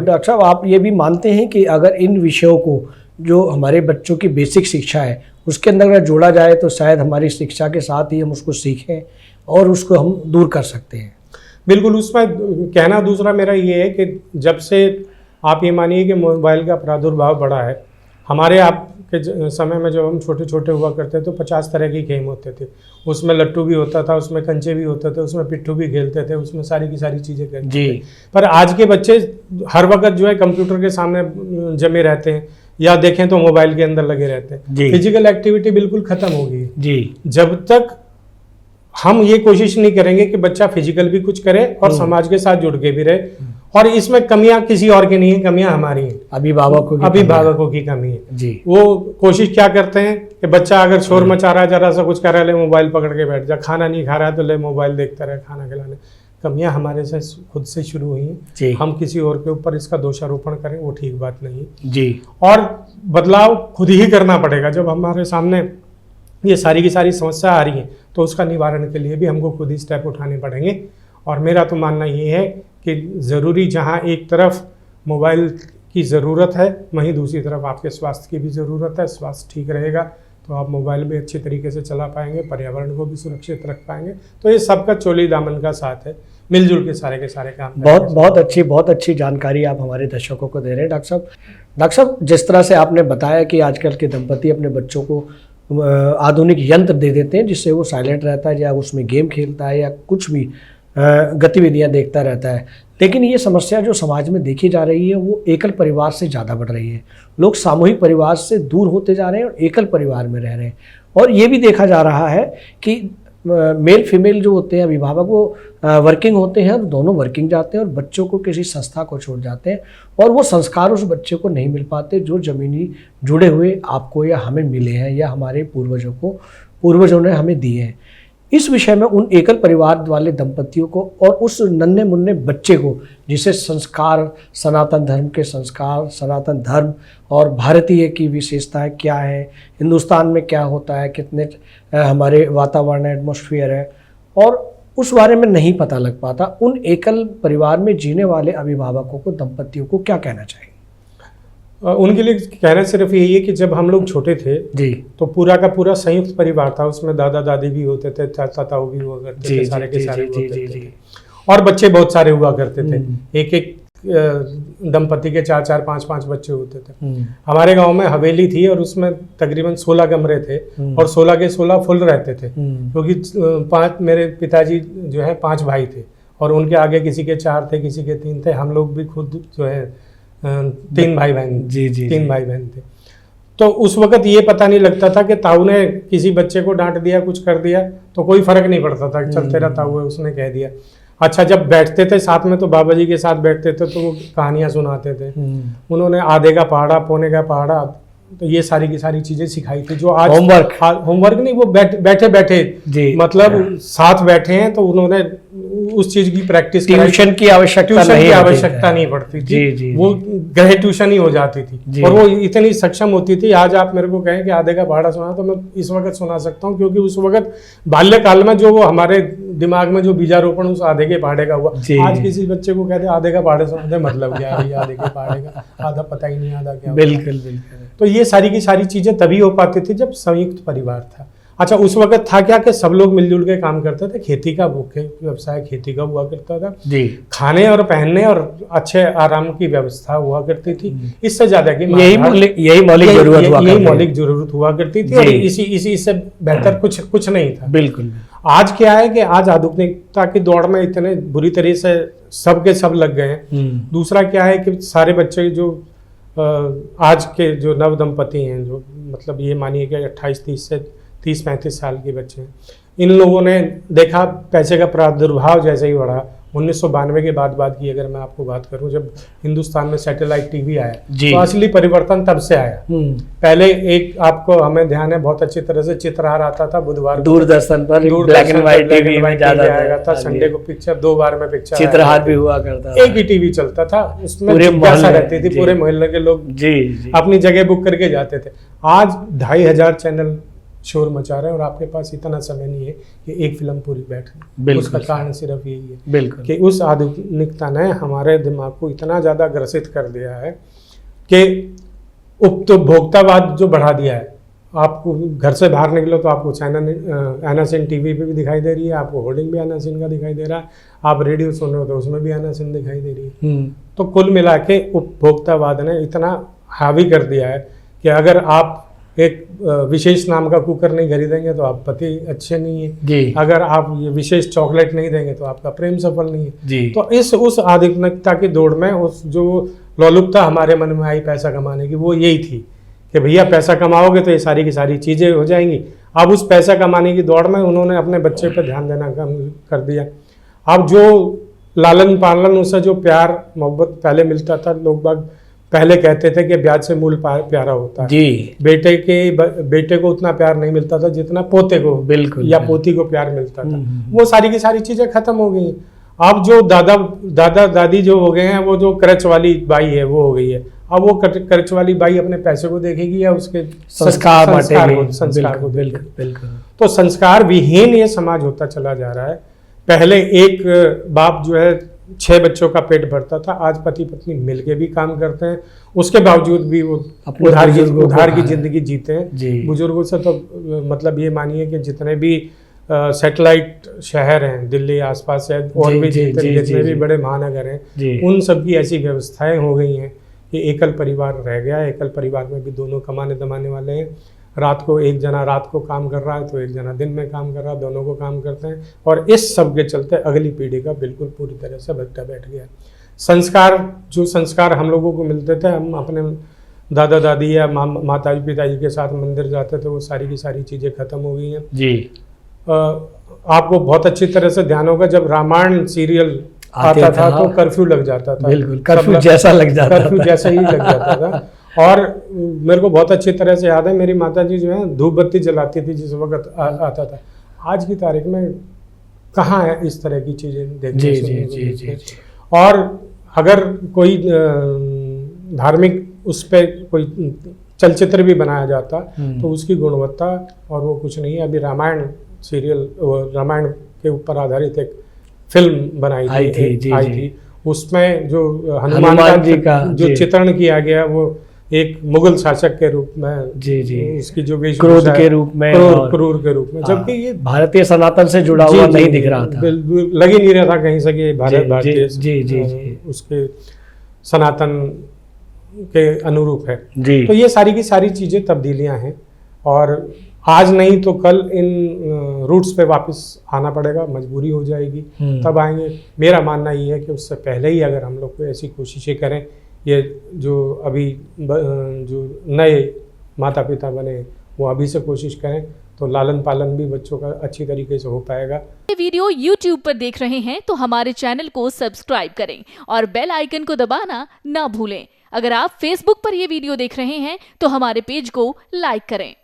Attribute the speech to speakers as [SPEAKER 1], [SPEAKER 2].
[SPEAKER 1] Doctor साहब, आप ये भी मानते हैं कि अगर इन विषयों को, जो हमारे बच्चों की बेसिक शिक्षा है, उसके अंदर अगर जोड़ा जाए तो शायद हमारी शिक्षा के साथ ही हम उसको सीखें और उसको हम दूर कर सकते हैं?
[SPEAKER 2] बिल्कुल। उसमें कहना दूसरा मेरा ये है कि जब से आप ये मानिए कि मोबाइल का प्रादुर्भाव बढ़ा है, हमारे आपके समय में जब हम छोटे छोटे हुआ करते तो 50 तरह के गेम होते थे। उसमें लट्टू भी होता था, उसमें कंचे भी होते थे, उसमें पिट्ठू भी खेलते थे, उसमें सारी की सारी चीज़ें करते थे। पर आज के बच्चे हर वक्त जो है कंप्यूटर के सामने जमे रहते हैं, या देखें तो मोबाइल के अंदर लगे रहते हैं। फिजिकल एक्टिविटी बिल्कुल खत्म हो गई जी। जब तक हम ये कोशिश नहीं करेंगे कि बच्चा फिजिकल भी कुछ करे और समाज के साथ जुड़ के भी रहे, और इसमें कमियां किसी और की नहीं है, कमियां हमारी हैं, अभिभावकों की कमी है जी। वो कोशिश क्या करते हैं कि बच्चा अगर शोर मचा रहा है, जरा सा कुछ कर रहा है, ले मोबाइल पकड़ के बैठ जा, खाना नहीं खा रहा है तो ले मोबाइल देखता रहे, खाना खिलाने। कमियां हमारे से खुद से शुरू हुई हैं, हम किसी और के ऊपर इसका दोषारोपण करें वो ठीक बात नहीं है जी। और बदलाव खुद ही करना पड़ेगा। जब हमारे सामने ये सारी की सारी समस्या आ रही है तो उसका निवारण के लिए भी हमको खुद ही स्टेप उठाने पड़ेंगे। और मेरा तो मानना ये है कि ज़रूरी जहाँ एक तरफ मोबाइल की ज़रूरत है, वहीं दूसरी तरफ आपके स्वास्थ्य की भी ज़रूरत है। स्वास्थ्य ठीक रहेगा तो आप मोबाइल भी अच्छी तरीके से चला पाएंगे, पर्यावरण को भी सुरक्षित रख पाएंगे। तो ये सबका चोली दामन का साथ है, मिलजुल के सारे काम।
[SPEAKER 1] बहुत अच्छी जानकारी आप हमारे दर्शकों को दे रहे हैं डॉक्टर साहब। जिस तरह से आपने बताया कि आजकल के दंपति अपने बच्चों को आधुनिक यंत्र दे देते हैं जिससे वो साइलेंट रहता है, या उसमें गेम खेलता है, या कुछ भी गतिविधियां देखता रहता है, लेकिन ये समस्या जो समाज में देखी जा रही है वो एकल परिवार से ज़्यादा बढ़ रही है। लोग सामूहिक परिवार से दूर होते जा रहे हैं और एकल परिवार में रह रहे हैं। और ये भी देखा जा रहा है कि मेल फीमेल जो होते हैं अभिभावक, वो वर्किंग होते हैं, और दोनों वर्किंग जाते हैं और बच्चों को किसी संस्था को छोड़ जाते हैं, और वो संस्कार उस बच्चे को नहीं मिल पाते जो ज़मीनी जुड़े हुए आपको या हमें मिले हैं, या हमारे पूर्वजों ने हमें दिए हैं। इस विषय में उन एकल परिवार वाले दंपतियों को और उस नन्हे मुन्ने बच्चे को, जिसे संस्कार, सनातन धर्म के संस्कार, सनातन धर्म और भारतीय की विशेषताएं क्या है, हिंदुस्तान में क्या होता है, कितने हमारे वातावरण एटमॉस्फेयर है, और उस बारे में नहीं पता लग पाता, उन एकल परिवार में जीने वाले अभिभावकों को, दंपतियों को क्या कहना चाहिए?
[SPEAKER 2] उनके लिए कहना सिर्फ यही है कि जब हम लोग छोटे थे जी, तो पूरा का पूरा संयुक्त परिवार था। उसमें दादा दादी भी होते थे, चाचा ताऊ भी हुआ करते थे, सारे के सारे होते थे, और बच्चे बहुत सारे हुआ करते थे। एक एक दंपति के 4-4, 5-5 बच्चे होते थे। हमारे गांव में हवेली थी और उसमें तकरीबन 16 कमरे थे, और 16 के 16 फुल रहते थे, क्योंकि मेरे पिताजी जो है 5 भाई थे, और उनके आगे किसी के 4 थे, किसी के 3 थे। हम लोग भी खुद जो है 3 भाई बहन, 3 भाई बहन थे। तो उस वक्त ये पता नहीं लगता था कि ताऊ ने किसी बच्चे को डांट दिया, कुछ कर दिया तो कोई फर्क नहीं पड़ता था, चल तेरा ताऊ है उसने कह दिया। अच्छा, जब बैठते थे साथ में तो बाबा जी के साथ बैठते थे तो वो कहानियां सुनाते थे। उन्होंने आधे का पहाड़ा, पौने का पहाड़ा, तो ये सारी की सारी चीजें सिखाई थी, जो आज होमवर्क नहीं, वो बैठे बैठे मतलब साथ बैठे हैं, तो उन्होंने उस चीज की प्रैक्टिस,
[SPEAKER 1] ट्यूशन की आवश्यकता
[SPEAKER 2] नहीं पड़ती थी, वो गृह ट्यूशन ही हो जाती थी, और वो इतनी सक्षम होती थी। आज आप मेरे को कहें कि आधे का पहाड़ा सुना, तो मैं इस वक्त सुना सकता हूँ, क्योंकि उस वक्त बाल्यकाल में जो वो हमारे दिमाग में जो बीजारोपण उस आधे के पहाड़े का हुआ। आज किसी बच्चे को कहते आधे का पहाड़े सुना दे, मतलब क्या है आधे के पहाड़े का, आधा पता ही नहीं, आधा क्या।
[SPEAKER 1] बिल्कुल।
[SPEAKER 2] तो ये सारी की सारी चीजें तभी हो पाती थी जब संयुक्त परिवार था। अच्छा, उस वक्त था क्या कि सब लोग मिलजुल के काम करते थे। खेती का मुख्य व्यवसाय खेती का हुआ करता था जी। खाने और पहनने और अच्छे आराम की व्यवस्था हुआ करती थी। इससे ज्यादा की
[SPEAKER 1] यही मौलिक
[SPEAKER 2] जरूरत हुआ करती थी, और इसी से बेहतर कुछ नहीं था।
[SPEAKER 1] बिल्कुल।
[SPEAKER 2] आज क्या है कि आज आधुनिकता की दौड़ में इतने बुरी तरह से सब के सब लग गए हैं। दूसरा क्या है कि सारे बच्चे जो आज के जो नव दंपति हैं, जो मतलब ये मानिए कि 28-30 से 30-35 साल के बच्चे हैं, इन लोगों ने देखा पैसे का प्रादुर्भाव जैसे ही बढ़ा। 1992 के बाद की अगर मैं आपको बात करूं, जब हिंदुस्तान में सैटेलाइट टीवी आया तो असली परिवर्तन तब से आया। पहले एक आपको हमें ध्यान है बहुत अच्छी तरह से चित्रहार आता था बुधवार,
[SPEAKER 1] दूरदर्शन पर ब्लैक एंड व्हाइट टीवी में
[SPEAKER 2] आएगा था। संडे को पिक्चर 2 बार में पिक्चर
[SPEAKER 1] चित्रहार भी हुआ करता था।
[SPEAKER 2] एक ही टीवी चलता था, उसमें जिज्ञासा रहती थी, पूरे मोहल्ले के लोग अपनी जगह बुक करके जाते थे। आज 2500 चैनल शोर मचा रहे हैं और आपके पास इतना समय नहीं है कि एक फिल्म पूरी बैठे।
[SPEAKER 1] बिल्कुल
[SPEAKER 2] उसका
[SPEAKER 1] सही।
[SPEAKER 2] कारण सिर्फ यही है
[SPEAKER 1] बिल्कुल
[SPEAKER 2] कि उस आधुनिकता ने हमारे दिमाग को इतना ज़्यादा ग्रसित कर दिया है कि उपभोक्तावाद जो बढ़ा दिया है। आपको घर से बाहर निकलो तो आपको एनासिन टीवी पे भी दिखाई दे रही है, आपको होर्डिंग भी एनासिन का दिखाई दे रहा है, आप रेडियो सुन रहे हो तो उसमें भी एनासिन दिखाई दे रही है। तो कुल मिला के उपभोक्तावाद ने इतना हावी कर दिया है कि अगर आप एक विशेष नाम का कुकर नहीं खरीदेंगे तो आप पति अच्छे नहीं है
[SPEAKER 1] जी
[SPEAKER 2] अगर आप ये विशेष चॉकलेट नहीं देंगे तो आपका प्रेम सफल नहीं है
[SPEAKER 1] जी।
[SPEAKER 2] तो उस आधुनिकता की दौड़ में उस जो लोलुपता हमारे मन में आई पैसा कमाने की, वो यही थी कि भैया पैसा कमाओगे तो ये सारी की सारी चीज़ें हो जाएंगी। अब उस पैसा कमाने की दौड़ में उन्होंने अपने बच्चे पर ध्यान देना कम कर दिया। अब जो लालन पालन, उससे जो प्यार मोहब्बत पहले मिलता था, लोग बाग पहले कहते थे कि ब्याज से मूल प्यारा होता है
[SPEAKER 1] जी।
[SPEAKER 2] बेटे को उतना प्यार नहीं मिलता था जितना पोते को
[SPEAKER 1] बिल्कुल
[SPEAKER 2] या पोती को प्यार मिलता था। वो सारी की सारी चीज़ें खत्म हो गई। अब जो दादा दादी जो हो गए हैं, वो जो क्रच वाली बाई है वो हो गई है। अब वो क्रच वाली बाई अपने पैसे को देखेगी या उसके संस्कार को
[SPEAKER 1] बिल्कुल बिल्कुल।
[SPEAKER 2] तो संस्कार विहीन ये समाज होता चला जा रहा है। पहले एक बाप जो है 6 बच्चों का पेट भरता था, आज पति पत्नी मिलके भी काम करते हैं, उसके बावजूद भी वो उधार की जिंदगी जीते हैं। बुजुर्गों से तो मतलब ये मानिए कि जितने भी सैटेलाइट शहर हैं दिल्ली आसपास है और भी जितने भी बड़े महानगर हैं, उन सब की ऐसी व्यवस्थाएं हो गई हैं कि एकल परिवार रह गया है। एकल परिवार में भी दोनों कमाने दमाने वाले हैं। रात को एक जना रात को काम कर रहा है तो एक जना दिन में काम कर रहा है, दोनों को काम करते हैं। और इस सब के चलते अगली पीढ़ी का बिल्कुल पूरी तरह से भट्टा बैठ गया। जो संस्कार हम लोगों को मिलते थे, हम अपने दादा दादी या माता पिताजी के साथ मंदिर जाते थे, वो सारी की सारी चीज़ें खत्म हो गई हैं
[SPEAKER 1] जी।
[SPEAKER 2] आपको बहुत अच्छी तरह से ध्यान होगा, जब रामायण सीरियल आता था तो कर्फ्यू लग जाता था।
[SPEAKER 1] बिल्कुल कर्फ्यू जैसा लग जाता था,
[SPEAKER 2] कर्फ्यू जैसा ही लग जाता था। और मेरे को बहुत अच्छी तरह से याद है, मेरी माता जी जो है धूप बत्ती जलाती थी जिस वक्त आता था। आज की तारीख में कहाँ है इस तरह की चीज़ें देखने जी। और अगर कोई धार्मिक उस पर कोई चलचित्र भी बनाया जाता तो उसकी गुणवत्ता और वो कुछ नहीं है। अभी रामायण सीरियल, रामायण के ऊपर आधारित एक फिल्म बनाई थी। उसमें जो हनुमान जी का जो चित्रण किया गया वो एक मुगल शासक के रूप में जी उसकी जो
[SPEAKER 1] क्रोध के रूप में,
[SPEAKER 2] क्रूर के रूप में, जबकि ये
[SPEAKER 1] भारतीय सनातन से जुड़ा हुआ नहीं दिख रहा था,
[SPEAKER 2] लग ही नहीं रहा था कहीं से कि भारतीय जी उसके सनातन के अनुरूप है जी। तो ये सारी की सारी चीजें तब्दीलियां हैं और आज नहीं तो कल इन रूट्स पे वापस आना पड़ेगा, मजबूरी हो जाएगी, तब आएंगे। मेरा मानना ये है कि उससे पहले ही अगर हम लोग को ऐसी कोशिशें करें, ये जो अभी जो नए माता पिता बने वो अभी से कोशिश करें तो लालन पालन भी बच्चों का अच्छी तरीके से हो पाएगा।
[SPEAKER 3] ये वीडियो YouTube पर देख रहे हैं तो हमारे चैनल को सब्सक्राइब करें और बेल आइकन को दबाना ना भूलें। अगर आप Facebook पर ये वीडियो देख रहे हैं तो हमारे पेज को लाइक करें।